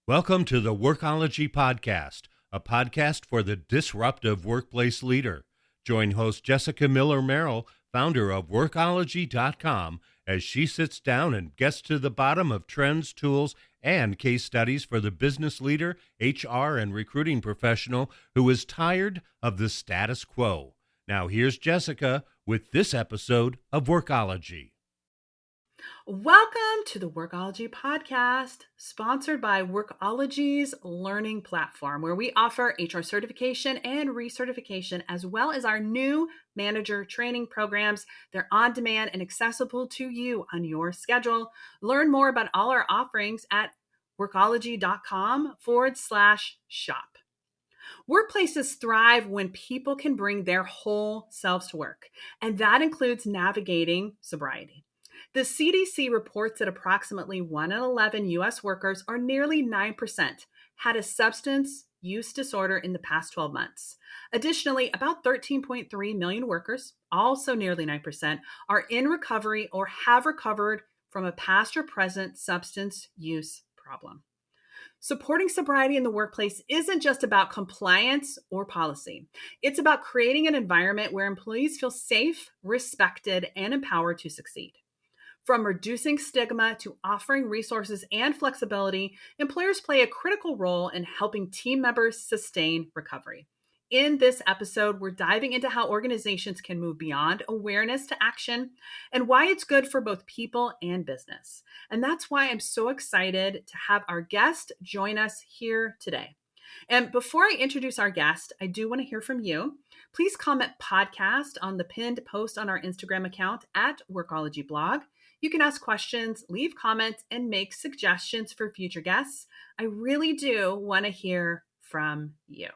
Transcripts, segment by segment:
Welcome to the Workology Podcast, a podcast for the disruptive workplace leader. Join host Jessica Miller-Merrell, founder of Workology.com, as she sits down and gets to the bottom of trends, tools, and case studies for the business leader, HR, and recruiting professional who is tired of the status quo. Now here's Jessica with this episode of Workology. Welcome to the Workology Podcast, sponsored by Workology's learning platform, where we offer HR certification and recertification, as well as our new manager training programs. They're on demand and accessible to you on your schedule. Learn more about all our offerings at workology.com/shop. Workplaces thrive when people can bring their whole selves to work, and that includes navigating sobriety. The CDC reports that approximately 1 in 11 U.S. workers, or nearly 9%, had a substance use disorder in the past 12 months. Additionally, about 13.3 million workers, also nearly 9%, are in recovery or have recovered from a past or present substance use problem. Supporting sobriety in the workplace isn't just about compliance or policy. It's about creating an environment where employees feel safe, respected, and empowered to succeed. From reducing stigma to offering resources and flexibility, employers play a critical role in helping team members sustain recovery. In this episode, we're diving into how organizations can move beyond awareness to action and why it's good for both people and business. And that's why I'm so excited to have our guest join us here today. And before I introduce our guest, I do want to hear from you. Please comment podcast on the pinned post on our Instagram account at Workology Blog. You can ask questions, leave comments, and make suggestions for future guests. I really do want to hear from you.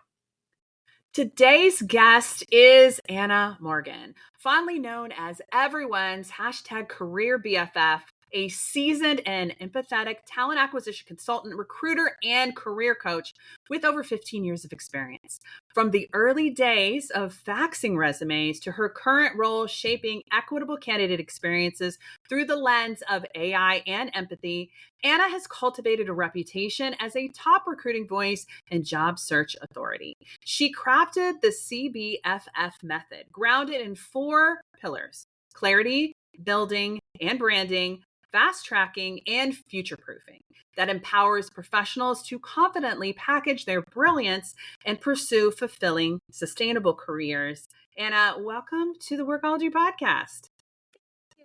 Today's guest is Anna Morgan, fondly known as everyone's #CareerBFF, a seasoned and empathetic talent acquisition consultant, recruiter, and career coach with over 15 years of experience. From the early days of faxing resumes to her current role shaping equitable candidate experiences through the lens of AI and empathy, Anna has cultivated a reputation as a top recruiting voice and job search authority. She crafted the CBFF method, grounded in 4 pillars: clarity, building, and branding, fast tracking, and future proofing, that empowers professionals to confidently package their brilliance and pursue fulfilling, sustainable careers. Anna, welcome to the Workology Podcast.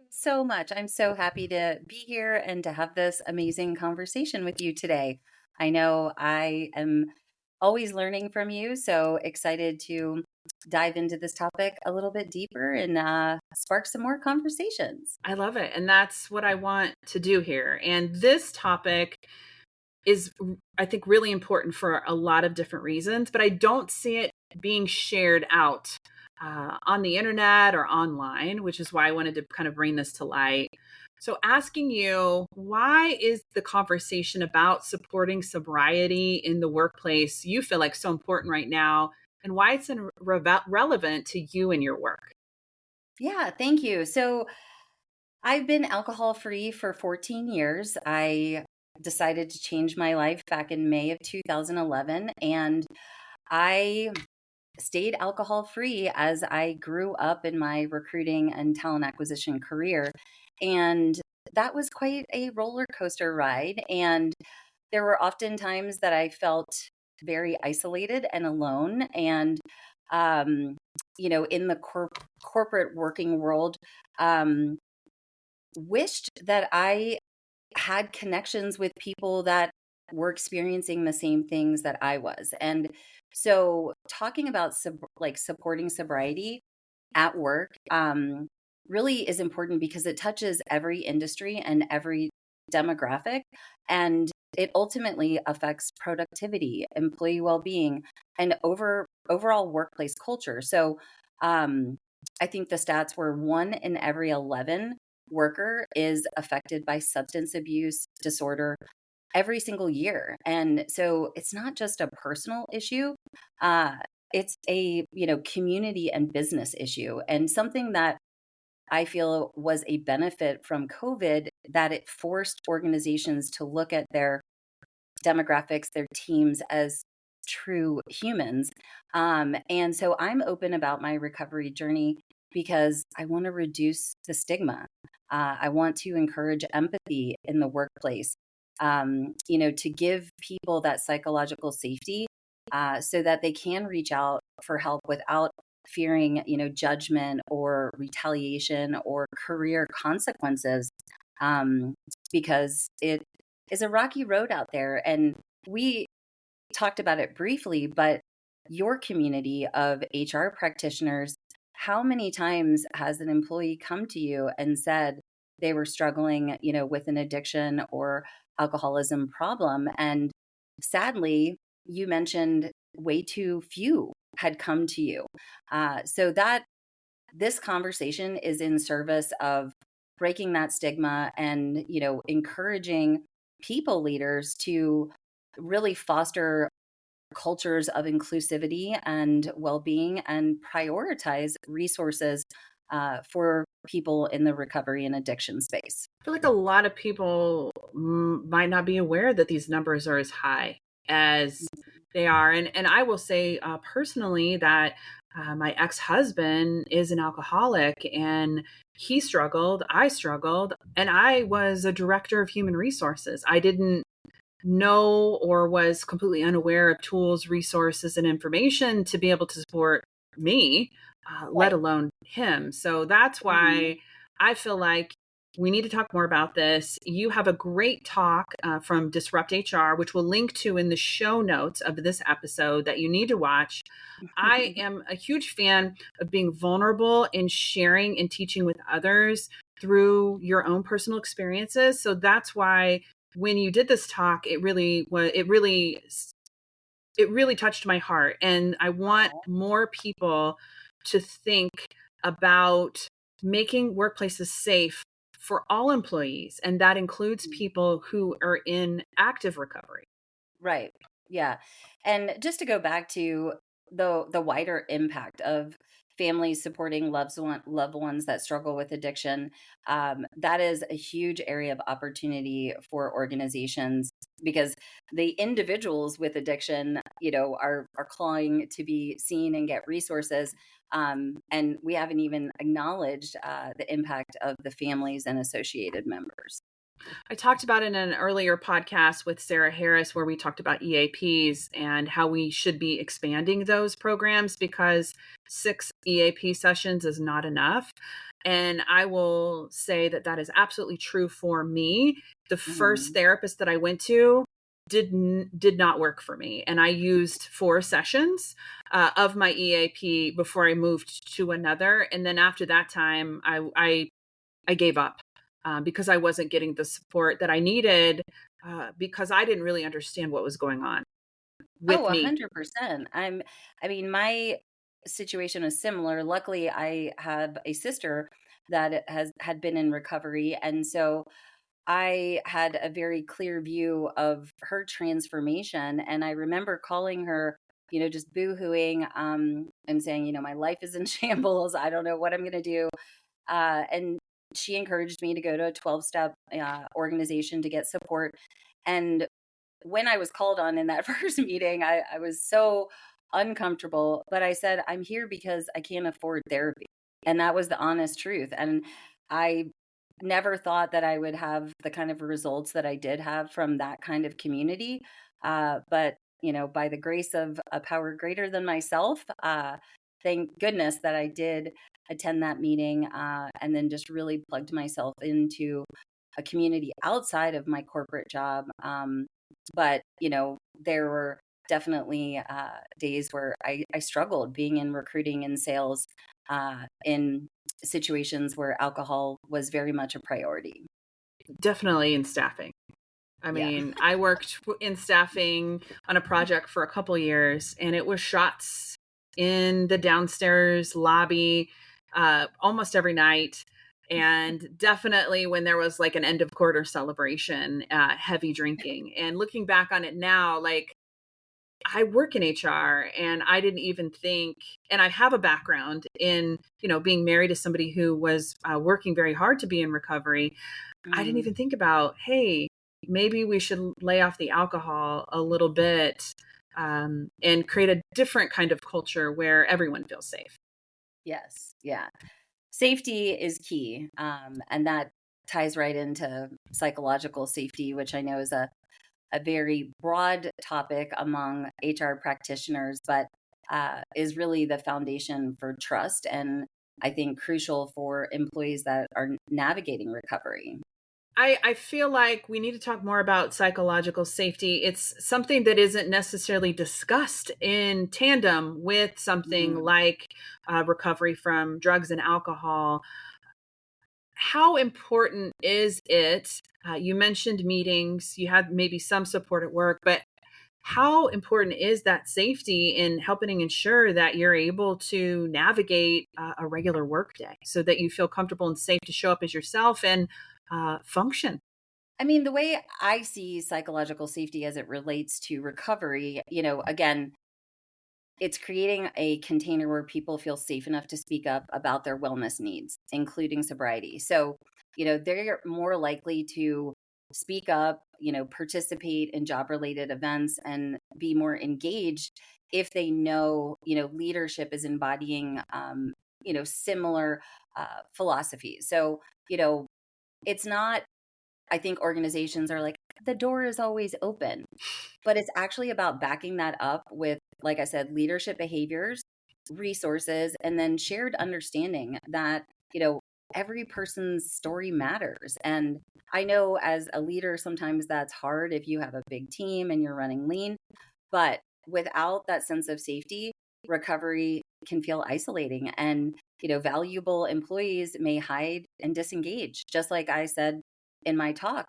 So much. I'm so happy to be here and to have this amazing conversation with you today. I know I am always learning from you, so excited to dive into this topic a little bit deeper and spark some more conversations. I love it. And that's what I want to do here. And this topic is, I think, really important for a lot of different reasons, but I don't see it being shared out on the internet or online, which is why I wanted to kind of bring this to light. So asking you, why is the conversation about supporting sobriety in the workplace you feel like so important right now, and why it's relevant to you and your work? Yeah, thank you. So I've been alcohol-free for 14 years. I decided to change my life back in May of 2011, and I stayed alcohol-free as I grew up in my recruiting and talent acquisition career. And that was quite a roller coaster ride. And there were often times that I felt very isolated and alone. And, in the corporate working world, wished that I had connections with people that were experiencing the same things that I was. And so talking about supporting sobriety at work really is important because it touches every industry and every demographic, and it ultimately affects productivity, employee well-being, and overall workplace culture. So I think the stats were 1 in every 11 worker is affected by substance abuse disorder every single year. And so it's not just a personal issue. It's a, community and business issue, and something that I feel was a benefit from COVID, that it forced organizations to look at their demographics, their teams as true humans. And so I'm open about my recovery journey because I want to reduce the stigma. I want to encourage empathy in the workplace, to give people that psychological safety so that they can reach out for help without fearing, judgment or retaliation or career consequences, because it is a rocky road out there. And we talked about it briefly, but your community of HR practitioners, how many times has an employee come to you and said they were struggling, with an addiction or alcoholism problem? And sadly, you mentioned way too few had come to you. So that this conversation is in service of breaking that stigma and, encouraging people leaders to really foster cultures of inclusivity and well-being and prioritize resources for people in the recovery and addiction space. I feel like a lot of people might not be aware that these numbers are as high as they are. And I will say personally that my ex-husband is an alcoholic, and he struggled, I struggled, and I was a director of human resources. I didn't know or was completely unaware of tools, resources, and information to be able to support me, let alone him. So that's why I feel like we need to talk more about this. You have a great talk from Disrupt HR, which we'll link to in the show notes of this episode that you need to watch. I am a huge fan of being vulnerable and sharing and teaching with others through your own personal experiences. So that's why when you did this talk, it really touched my heart. And I want more people to think about making workplaces safe for all employees. And that includes people who are in active recovery. Right. Yeah. And just to go back to the wider impact of families supporting loved ones that struggle with addiction, that is a huge area of opportunity for organizations, because the individuals with addiction, are clawing to be seen and get resources. And we haven't even acknowledged the impact of the families and associated members. I talked about it in an earlier podcast with Sarah Harris, where we talked about EAPs and how we should be expanding those programs, because 6 EAP sessions is not enough. And I will say that that is absolutely true for me. The first therapist that I went to did not work for me. And I used 4 sessions of my EAP before I moved to another. And then after that time, I gave up. Because I wasn't getting the support that I needed, because I didn't really understand what was going on with me. 100%. My situation is similar. Luckily, I have a sister that had been in recovery. And so I had a very clear view of her transformation. And I remember calling her, just boohooing, and saying, my life is in shambles. I don't know what I'm going to do. And she encouraged me to go to a 12-step organization to get support. And when I was called on in that first meeting, I was so uncomfortable, but I said, I'm here because I can't afford therapy. And that was the honest truth. And I never thought that I would have the kind of results that I did have from that kind of community. But, by the grace of a power greater than myself, thank goodness that I did attend that meeting, and then just really plugged myself into a community outside of my corporate job. But, there were definitely days where I struggled being in recruiting and sales in situations where alcohol was very much a priority. Definitely in staffing. I mean, I worked in staffing on a project for a couple years, and it was shots in the downstairs lobby almost every night. And definitely when there was like an end of quarter celebration, heavy drinking. And looking back on it now, like, I work in HR, and I didn't even think, and I have a background in, being married to somebody who was working very hard to be in recovery. I didn't even think about, hey, maybe we should lay off the alcohol a little bit, and create a different kind of culture where everyone feels safe. Yes. Yeah. Safety is key. And that ties right into psychological safety, which I know is a very broad topic among HR practitioners, but is really the foundation for trust, and I think crucial for employees that are navigating recovery. I feel like we need to talk more about psychological safety. It's something that isn't necessarily discussed in tandem with something like recovery from drugs and alcohol. How important is it? You mentioned meetings, you had maybe some support at work, but how important is that safety in helping ensure that you're able to navigate a regular workday so that you feel comfortable and safe to show up as yourself and function? I mean, the way I see psychological safety as it relates to recovery, again, it's creating a container where people feel safe enough to speak up about their wellness needs, including sobriety. So, they're more likely to speak up, participate in job related events and be more engaged if they know, leadership is embodying, similar philosophies. So, it's not, I think organizations are like, the door is always open, but it's actually about backing that up with, like I said, leadership behaviors, resources, and then shared understanding that, every person's story matters. And I know as a leader, sometimes that's hard if you have a big team and you're running lean, but without that sense of safety, recovery can feel isolating, and, valuable employees may hide and disengage. Just like I said in my talk,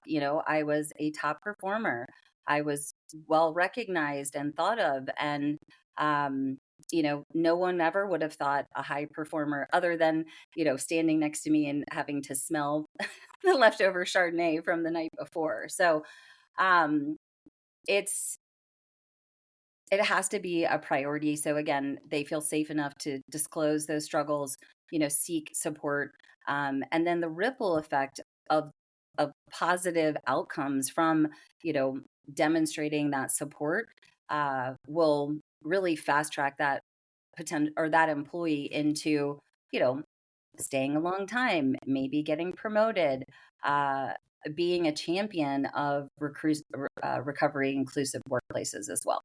I was a top performer. I was well recognized and thought of. And, no one ever would have thought a high performer other than, standing next to me and having to smell the leftover Chardonnay from the night before. So um, it's, it has to be a priority. So again, they feel safe enough to disclose those struggles, seek support. And then the ripple effect of positive outcomes from, demonstrating that support will really fast track that potential or that employee into, you know, staying a long time, maybe getting promoted, uh, being a champion of recovery inclusive workplaces as well.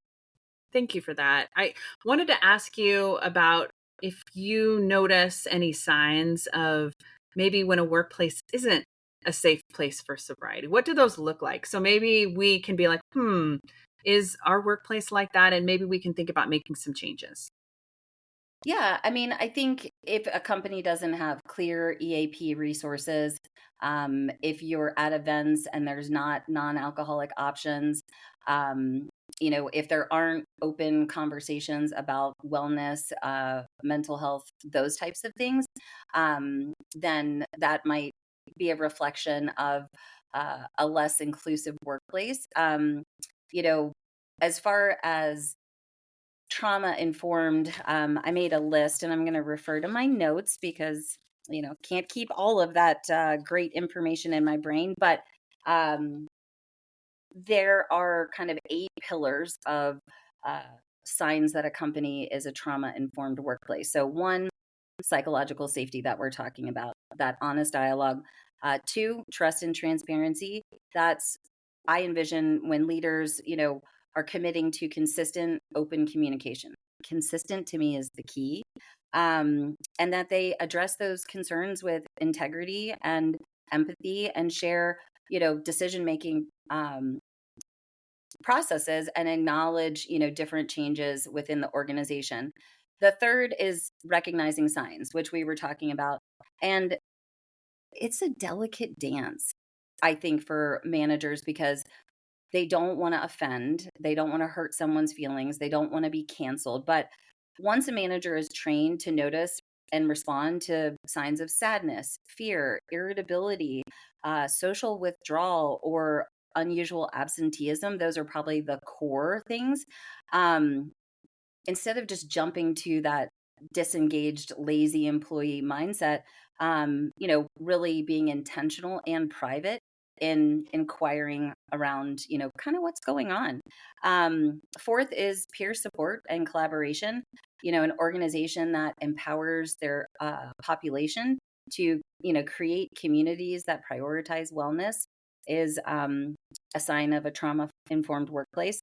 Thank you for that. I wanted to ask you about if you notice any signs of maybe when a workplace isn't a safe place for sobriety. What do those look like? So maybe we can be like, is our workplace like that? And maybe we can think about making some changes. Yeah, I mean, I think if a company doesn't have clear EAP resources, if you're at events and there's not non-alcoholic options, um, if there aren't open conversations about wellness, mental health, those types of things, then that might be a reflection of a less inclusive workplace. You know, as far as trauma informed, I made a list, and I'm going to refer to my notes because can't keep all of that great information in my brain, but um, there are kind of 8 pillars of uh, signs that a company is a trauma informed workplace. So 1, psychological safety that we're talking about, that honest dialogue. 2, trust and transparency. That's, I envision when leaders are committing to consistent open communication. Consistent to me is the key. And that they address those concerns with integrity and empathy, and share decision making processes, and acknowledge different changes within the organization. The third is recognizing signs, which we were talking about. And it's a delicate dance, I think, for managers, because they don't want to offend, they don't want to hurt someone's feelings, they don't want to be canceled. But once a manager is trained to notice and respond to signs of sadness, fear, irritability, social withdrawal, or unusual absenteeism, those are probably the core things. Instead of just jumping to that disengaged, lazy employee mindset, really being intentional and private in inquiring around, kind of what's going on. Fourth is peer support and collaboration. An organization that empowers their population to, create communities that prioritize wellness is a sign of a trauma-informed workplace.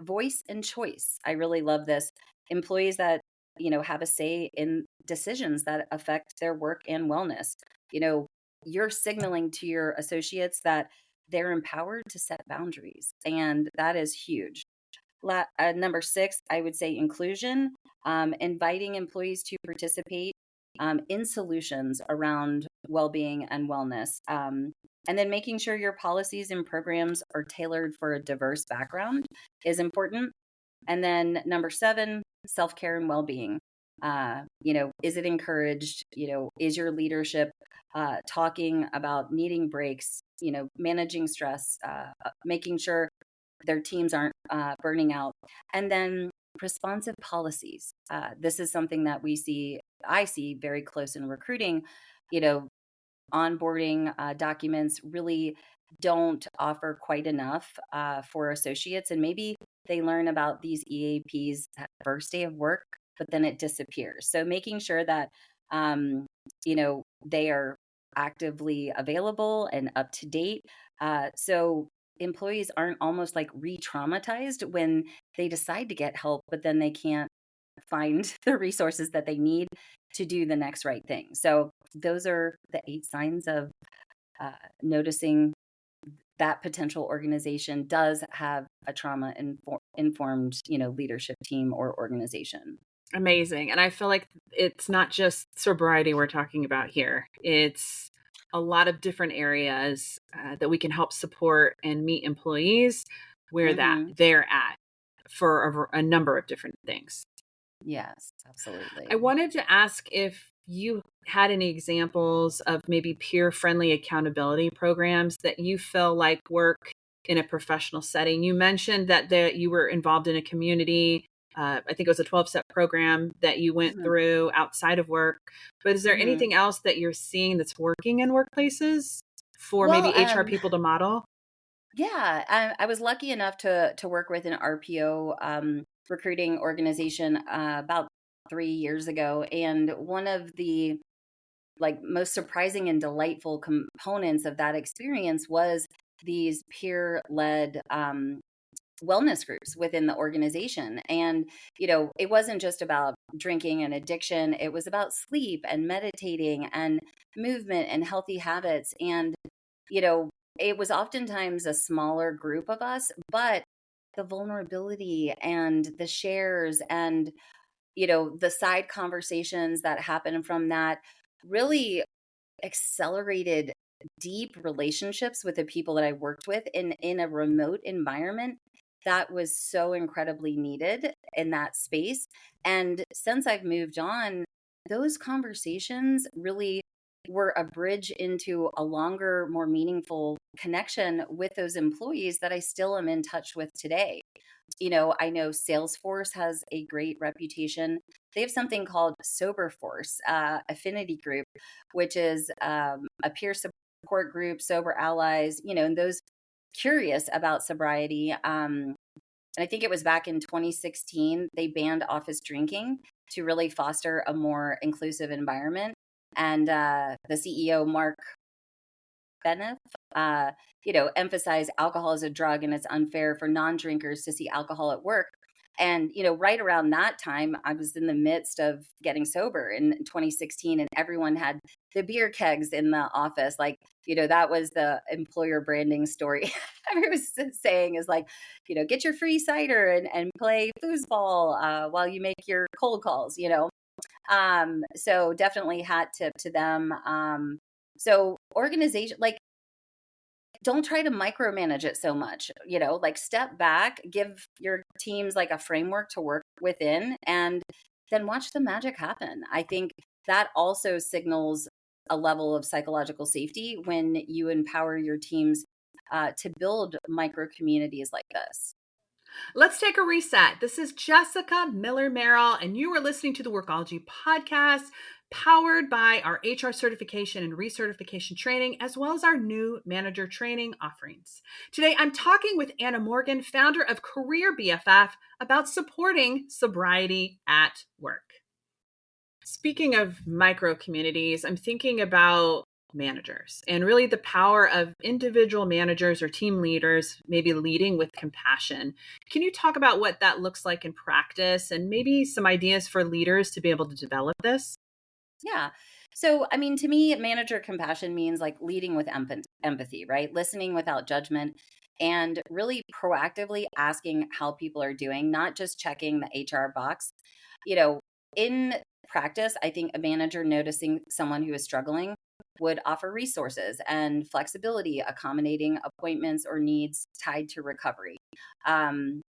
Voice and choice. I really love this. Employees that, have a say in decisions that affect their work and wellness. You're signaling to your associates that they're empowered to set boundaries, and that is huge. Number 6, I would say inclusion, inviting employees to participate in solutions around well-being and wellness. And then making sure your policies and programs are tailored for a diverse background is important. And then number 7, self-care and well-being. Is it encouraged? Is your leadership talking about needing breaks, managing stress, making sure their teams aren't burning out? And then responsive policies. This is something that I see very close in recruiting. Onboarding documents really don't offer quite enough for associates. And maybe they learn about these EAPs that first day of work, but then it disappears. So making sure that, they are actively available and up to date. So employees aren't almost like re-traumatized when they decide to get help, but then they can't find the resources that they need to do the next right thing. So those are the 8 signs of noticing that potential organization does have a trauma-informed, leadership team or organization. Amazing. And I feel like it's not just sobriety we're talking about here. It's a lot of different areas that we can help support and meet employees where that they're at for a number of different things. Yes, absolutely. I wanted to ask if you had any examples of maybe peer-friendly accountability programs that you feel like work in a professional setting. You mentioned that you were involved in a community. I think it was a 12-step program that you went through outside of work. But is there anything else that you're seeing that's working in workplaces for maybe HR people to model? Yeah, I was lucky enough to work with an RPO recruiting organization about 3 years ago. And one of the most surprising and delightful components of that experience was these peer-led wellness groups within the organization. And, it wasn't just about drinking and addiction. It was about sleep and meditating and movement and healthy habits. And, it was oftentimes a smaller group of us, but the vulnerability and the shares and, the side conversations that happen from that really accelerated deep relationships with the people that I worked with in a remote environment that was so incredibly needed in that space. And since I've moved on, those conversations really were a bridge into a longer, more meaningful connection with those employees that I still am in touch with today. I know Salesforce has a great reputation. They have something called SoberForce Affinity Group, which is a peer support group, sober allies, and those curious about sobriety. And I think it was back in 2016, they banned office drinking to really foster a more inclusive environment. And the CEO, Mark Benef, emphasize alcohol as a drug and it's unfair for non-drinkers to see alcohol at work. And, right around that time, I was in the midst of getting sober in 2016 and everyone had the beer kegs in the office. That was the employer branding story. I was saying is get your free cider and play foosball while you make your cold calls, So definitely hat tip to them. So organization, don't try to micromanage it so much, step back, give your teams a framework to work within, and then watch the magic happen. I think that also signals a level of psychological safety when you empower your teams to build micro communities like this. Let's take a reset. This is Jessica Miller-Merrell, and you are listening to the Workology Podcast. powered by our HR certification and recertification training, as well as our new manager training offerings. Today, I'm talking with Anna Morgan, founder of CareerBFF, about supporting sobriety at work. Speaking of micro communities, I'm thinking about managers and really the power of individual managers or team leaders, maybe leading with compassion. Can you talk about what that looks like in practice and maybe some ideas for leaders to be able to develop this? Yeah. So, I mean, to me, manager compassion means like leading with empathy, right? Listening without judgment and really proactively asking how people are doing, not just checking the HR box. You know, in practice, I think a manager noticing someone who is struggling would offer resources and flexibility, accommodating appointments or needs tied to recovery. Um,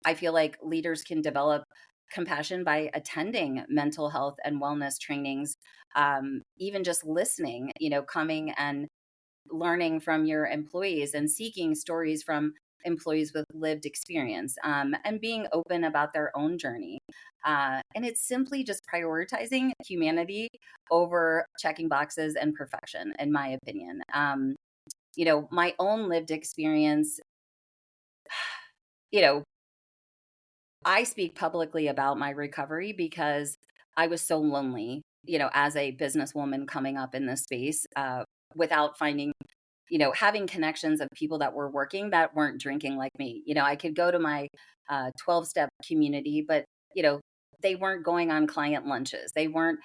I feel like leaders can develop compassion by attending mental health and wellness trainings, even just listening, coming and learning from your employees and seeking stories from employees with lived experience, and being open about their own journey. And it's simply just prioritizing humanity over checking boxes and perfection, in my opinion. My own lived experience, you know, I speak publicly about my recovery because I was so lonely, as a businesswoman coming up in this space, without finding, having connections of people that were working that weren't drinking like me. I could go to my 12-step community, but, they weren't going on client lunches. They weren't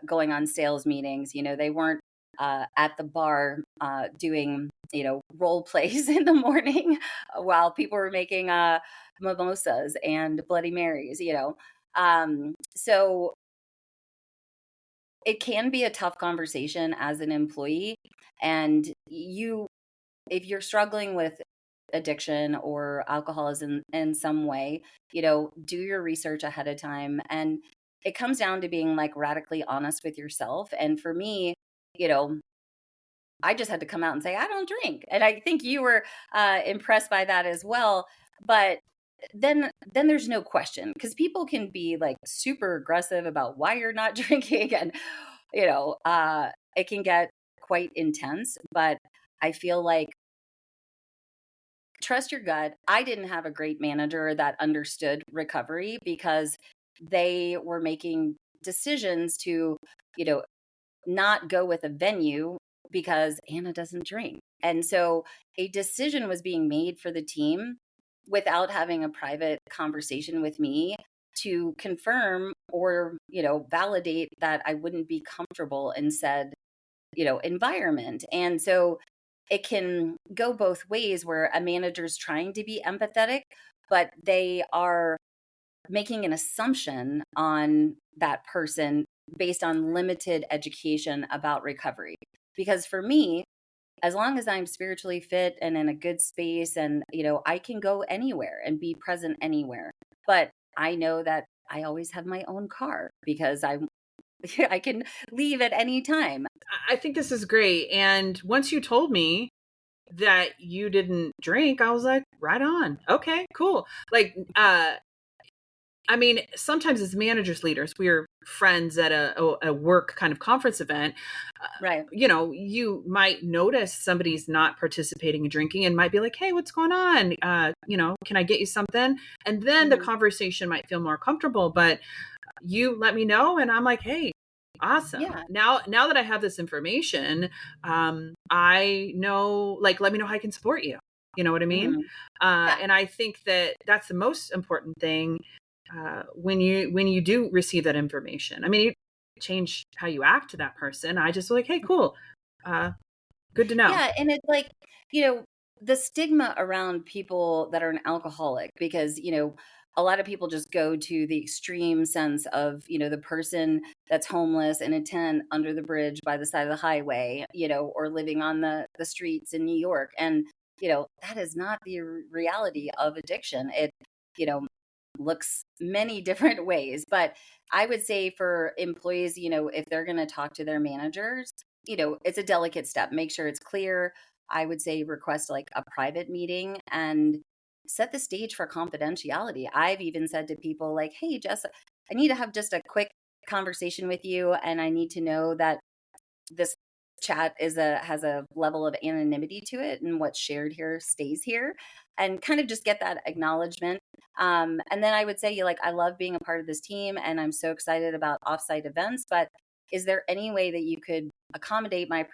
going on sales meetings. They weren't at the bar doing, role plays in the morning while people were making mimosas and Bloody Marys. So it can be a tough conversation as an employee. And if you're struggling with addiction or alcoholism in some way, do your research ahead of time. And it comes down to being like radically honest with yourself. And for me, I just had to come out and say, I don't drink. And I think you were impressed by that as well. But then there's no question, because people can be like super aggressive about why you're not drinking. And, it can get quite intense. But I feel like trust your gut. I didn't have a great manager that understood recovery because they were making decisions to, not go with a venue because Anna doesn't drink. And so a decision was being made for the team without having a private conversation with me to confirm or, validate that I wouldn't be comfortable in said, environment. And so it can go both ways where a manager's trying to be empathetic, but they are making an assumption on that person based on limited education about recovery. Because for me, as long as I'm spiritually fit and in a good space and, I can go anywhere and be present anywhere. But I know that I always have my own car because I can leave at any time. I think this is great. And once you told me that you didn't drink, I was like, right on. Okay, cool. Like, sometimes as managers, leaders, we're friends at a work kind of conference event. Right. You might notice somebody's not participating in drinking and might be like, hey, what's going on? Can I get you something? And then the conversation might feel more comfortable, but you let me know. And I'm like, hey, awesome. Yeah. Now that I have this information, I know, like, let me know how I can support you. You know what I mean? Yeah. And I think that that's the most important thing. When you do receive that information, you change how you act to that person. I just like, hey, cool. Good to know. Yeah. And it's like, the stigma around people that are an alcoholic, because, a lot of people just go to the extreme sense of, the person that's homeless in a tent under the bridge by the side of the highway, or living on the streets in New York. And, that is not the reality of addiction. It, looks many different ways. But I would say for employees, if they're going to talk to their managers, it's a delicate step. Make sure it's clear. I would say request like a private meeting and set the stage for confidentiality. I've even said to people like, hey, Jess, I need to have just a quick conversation with you, and I need to know that this chat has a level of anonymity to it, and what's shared here stays here, and kind of just get that acknowledgement. And then I would say, like, I love being a part of this team, and I'm so excited about offsite events, but is there any way that you could accommodate my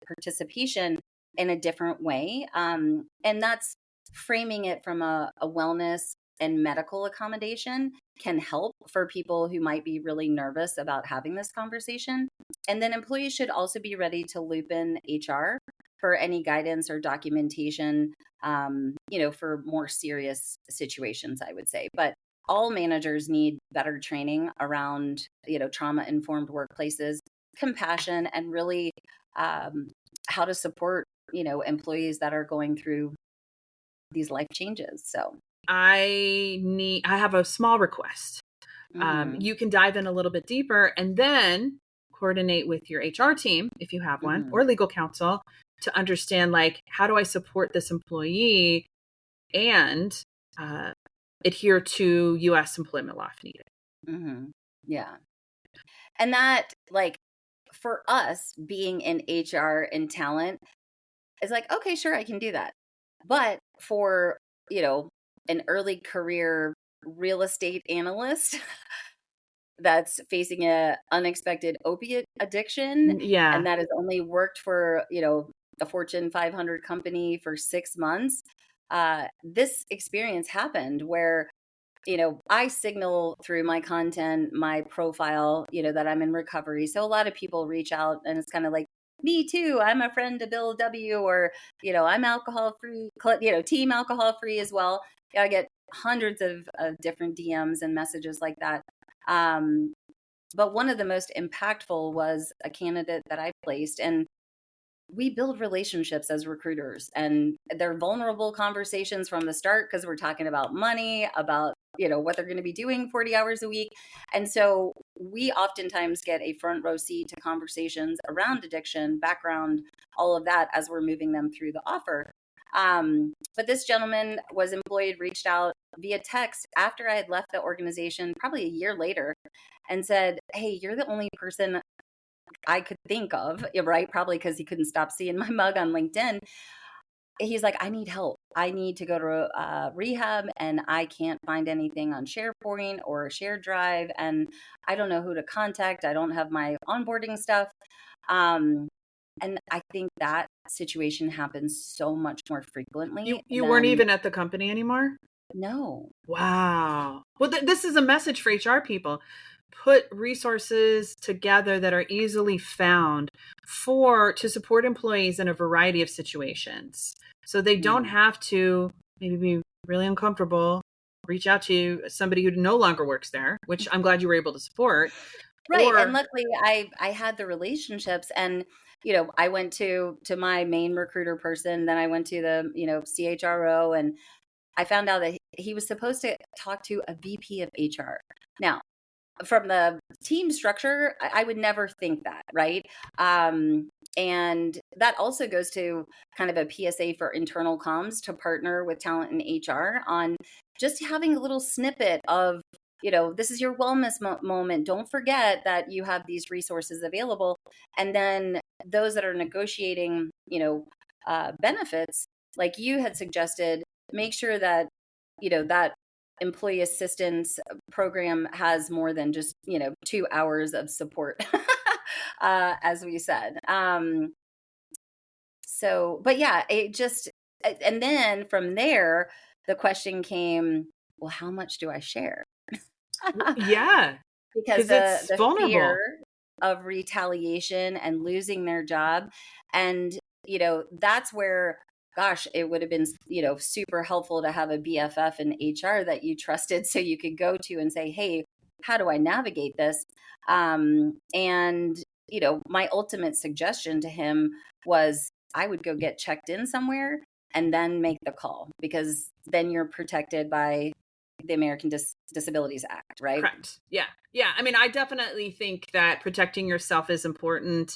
participation in a different way? And that's framing it from a wellness and medical accommodation can help for people who might be really nervous about having this conversation. And then employees should also be ready to loop in HR for any guidance or documentation, for more serious situations, I would say. But all managers need better training around, trauma-informed workplaces, compassion, and really how to support, employees that are going through these life changes. So I have a small request. You can dive in a little bit deeper and then coordinate with your HR team, if you have one, or legal counsel, to understand, like, how do I support this employee and adhere to U.S. employment law if needed. Yeah. And that, like, for us being in HR and talent, is like, okay, sure, I can do that. But for, an early career real estate analyst that's facing a unexpected opiate addiction, and that has only worked for, a Fortune 500 company for 6 months, this experience happened where, I signal through my content, my profile, that I'm in recovery. So a lot of people reach out, and it's kind of like, me too, I'm a friend to Bill W, or, I'm alcohol free, team alcohol free as well. I get hundreds of different DMs and messages like that. But one of the most impactful was a candidate that I placed, and we build relationships as recruiters, and they're vulnerable conversations from the start because we're talking about money, about, what they're going to be doing 40 hours a week. And so we oftentimes get a front row seat to conversations around addiction, background, all of that as we're moving them through the offer. But this gentleman was employed, reached out via text after I had left the organization, probably a year later, and said, "Hey, you're the only person I could think of," right? Probably because he couldn't stop seeing my mug on LinkedIn. He's like, "I need help. I need to go to rehab, and I can't find anything on SharePoint or Shared Drive, and I don't know who to contact. I don't have my onboarding stuff." And I think that situation happens so much more frequently. You weren't even at the company anymore? No. Wow. Well, this is a message for HR people. Put resources together that are easily found to support employees in a variety of situations. So they don't have to maybe be really uncomfortable, reach out to somebody who no longer works there, which I'm glad you were able to support. Right. And luckily I had the relationships, and, I went to my main recruiter person, then I went to the, CHRO, and I found out that he was supposed to talk to a VP of HR. Now, from the team structure, I would never think that, right? And that also goes to kind of a PSA for internal comms to partner with talent and HR on just having a little snippet of, this is your wellness moment. Don't forget that you have these resources available. And then those that are negotiating, benefits, like you had suggested, make sure that, that employee assistance program has more than just, 2 hours of support, as we said. But yeah, and then from there, the question came, well, how much do I share? Yeah. Because the fear of retaliation and losing their job. And, that's where, gosh, it would have been, super helpful to have a BFF in HR that you trusted, so you could go to and say, hey, how do I navigate this? And, my ultimate suggestion to him was I would go get checked in somewhere and then make the call, because then you're protected by the American Disabilities Act, right? Correct. Yeah. Yeah. I mean, I definitely think that protecting yourself is important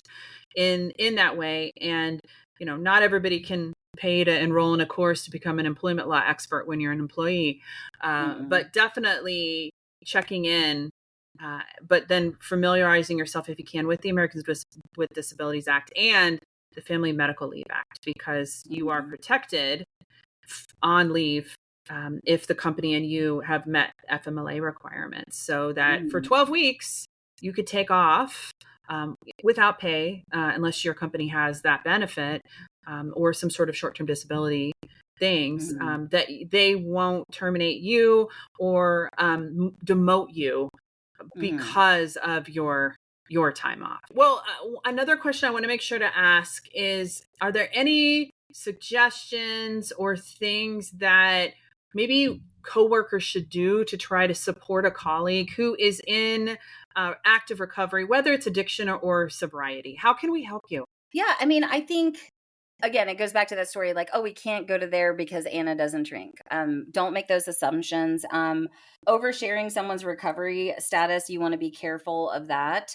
in that way. And, not everybody can pay to enroll in a course to become an employment law expert when you're an employee. But definitely checking in but then familiarizing yourself, if you can, with the Americans with Disabilities Act and the Family Medical Leave Act, because you are protected on leave if the company and you have met FMLA requirements. So that for 12 weeks, you could take off without pay, unless your company has that benefit or some sort of short-term disability things, that they won't terminate you or demote you because of your time off. Well, another question I want to make sure to ask is, are there any suggestions or things that maybe coworkers should do to try to support a colleague who is in active recovery, whether it's addiction or sobriety? How can we help you? Yeah, I mean, I think, again, it goes back to that story, like, oh, we can't go to there because Anna doesn't drink. Don't make those assumptions. Oversharing someone's recovery status, you want to be careful of that.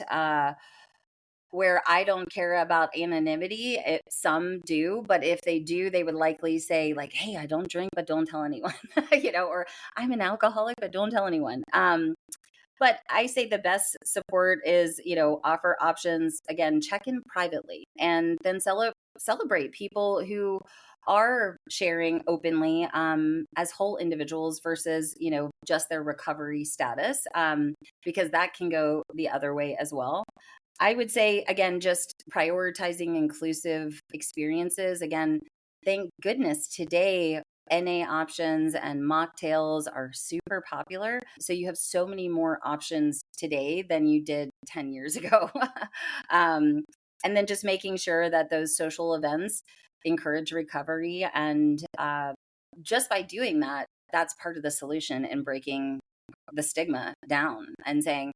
Where I don't care about anonymity, some do, but if they do, they would likely say like, hey, I don't drink, but don't tell anyone, or I'm an alcoholic, but don't tell anyone. But I say the best support is, offer options. Again, check in privately and then celebrate people who are sharing openly as whole individuals versus, just their recovery status, because that can go the other way as well. I would say, again, just prioritizing inclusive experiences. Again, thank goodness today, NA options and mocktails are super popular. So you have so many more options today than you did 10 years ago. And then just making sure that those social events encourage recovery. And just by doing that, that's part of the solution in breaking the stigma down and saying,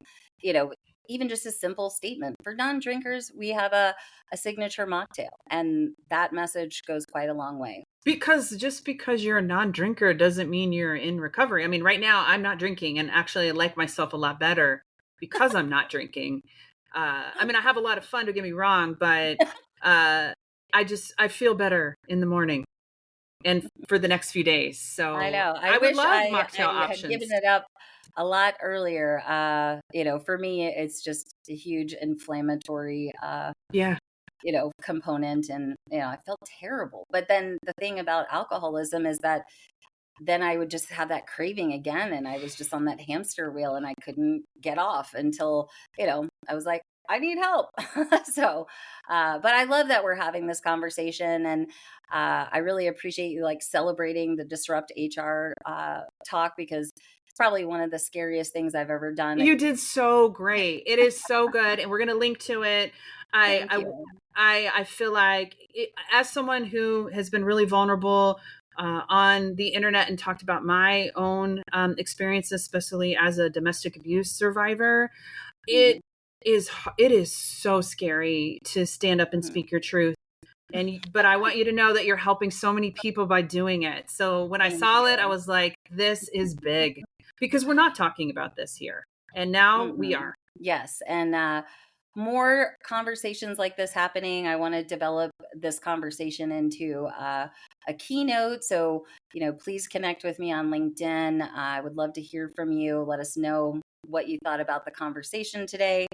even just a simple statement. For non-drinkers, we have a signature mocktail, and that message goes quite a long way. Because just because you're a non-drinker doesn't mean you're in recovery. I mean, right now I'm not drinking, and actually I like myself a lot better because I'm not drinking. I mean, I have a lot of fun, don't get me wrong, but I feel better in the morning and for the next few days. So I know. I would love mocktail options. Had given it up a lot earlier. For me, it's just a huge inflammatory, component, and I felt terrible. But then the thing about alcoholism is that then I would just have that craving again, and I was just on that hamster wheel, and I couldn't get off until I was like, I need help. So, but I love that we're having this conversation, and I really appreciate you celebrating the Disrupt HR talk, because it's probably one of the scariest things I've ever done. You did so great. It is so good. And we're going to link to it. I feel like as someone who has been really vulnerable on the internet and talked about my own experience, especially as a domestic abuse survivor, it is so scary to stand up and speak your truth. But I want you to know that you're helping so many people by doing it. So when I saw it, I was like, this is big, because we're not talking about this here. And now we are. Yes. And more conversations like this happening. I want to develop this conversation into a keynote. So, please connect with me on LinkedIn. I would love to hear from you. Let us know what you thought about the conversation today.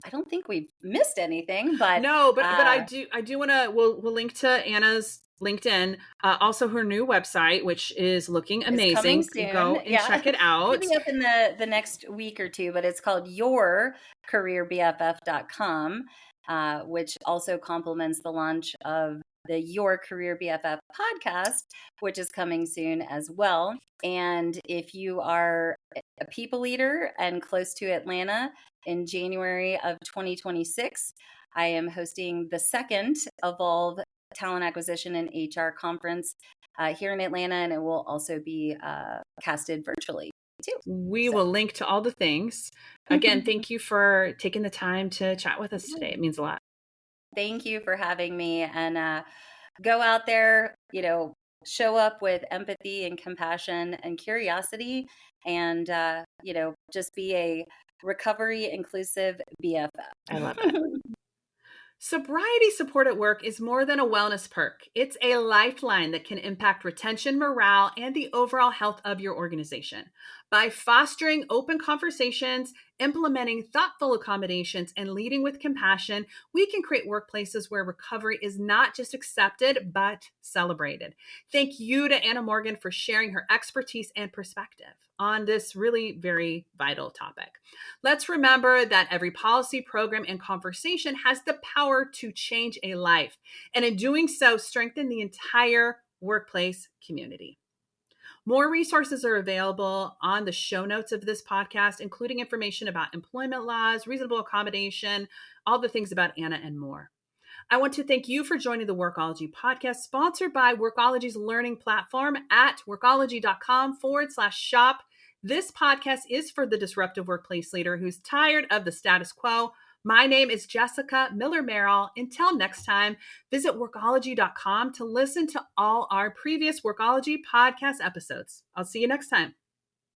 I don't think we've missed anything, but no, but I do want to, we'll link to Anna's LinkedIn, also her new website, which is looking amazing. Go and check it out. It'll be up in the next week or two, but it's called YourCareerBFF.com, which also complements the launch of the Your Career BFF podcast, which is coming soon as well. And if you are a people leader and close to Atlanta, in January of 2026, I am hosting the second Evolve Talent Acquisition and HR conference here in Atlanta, and it will also be casted virtually too. We will link to all the things. Again, thank you for taking the time to chat with us today. It means a lot. Thank you for having me, and go out there, show up with empathy and compassion and curiosity, and just be a recovery inclusive BFF. I love it. Sobriety support at work is more than a wellness perk. It's a lifeline that can impact retention, morale, and the overall health of your organization. By fostering open conversations Implementing thoughtful accommodations and leading with compassion, we can create workplaces where recovery is not just accepted, but celebrated. Thank you to Anna Morgan for sharing her expertise and perspective on this really very vital topic. Let's remember that every policy, program, and conversation has the power to change a life, and in doing so, strengthen the entire workplace community. More resources are available on the show notes of this podcast, including information about employment laws, reasonable accommodation, all the things about Anna, and more. I want to thank you for joining the Workology Podcast, sponsored by Workology's learning platform at workology.com/shop. This podcast is for the disruptive workplace leader who's tired of the status quo. My name is Jessica Miller-Merrell. Until next time, visit Workology.com to listen to all our previous Workology podcast episodes. I'll see you next time.